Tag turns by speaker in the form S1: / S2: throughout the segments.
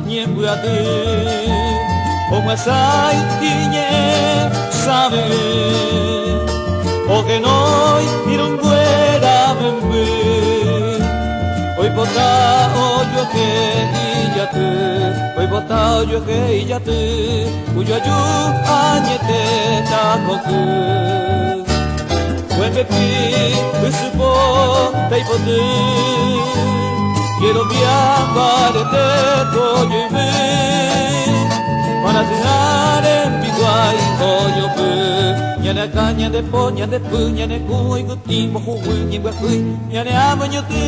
S1: nhiên bữa tư ông mà sai thì nhẹ xa về o que noi y non guerra ben ben hoy bota o yo que y ya te hoy bota o yo que y ya te cuyo ayu añete ta cocu when me pi usupo dai pote quiero viajarte todo y ver para dejar en mi guay hoyo pe nhà caña de poña de puña de cuy guti mo hui ni ba hui nhà ne amo yo ti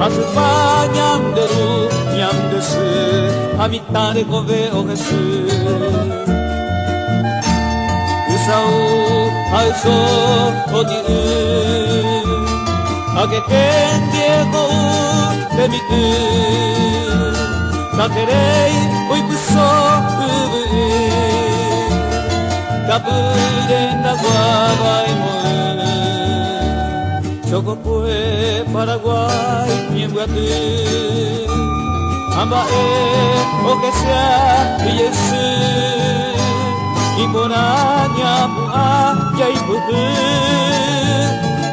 S1: Asupanyamderu nyamdesu amitare kove ogesu usau aiso odiu ageken diego demitu takerei oipuso ubu kapure naguabaimo Choco fue Paraguay, miembro tú, amba o que sea y ese, y por aña mua ya y putu,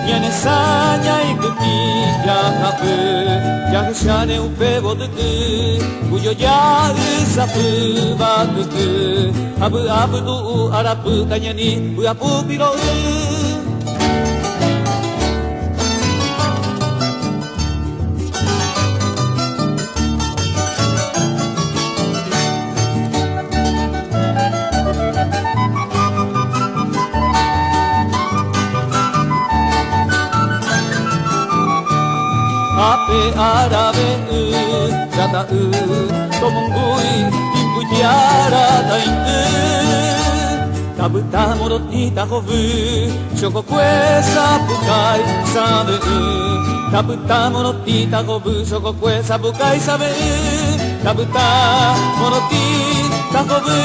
S1: ya nesaña y cuti ya hapu, ya que shane un pebo de tu, cuyo ya usapu va tu, abu tu arapu kanyani, uapu piro. Ape arabe kata tomongui imputiara tainte tabuta moroti tahovu shoko kuesa bukai sabe tabuta moroti tahovu shoko kuesa bukai sabe tabuta moroti tahovu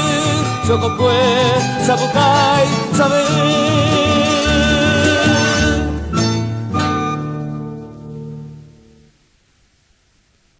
S1: shoko kuesa bukai sabe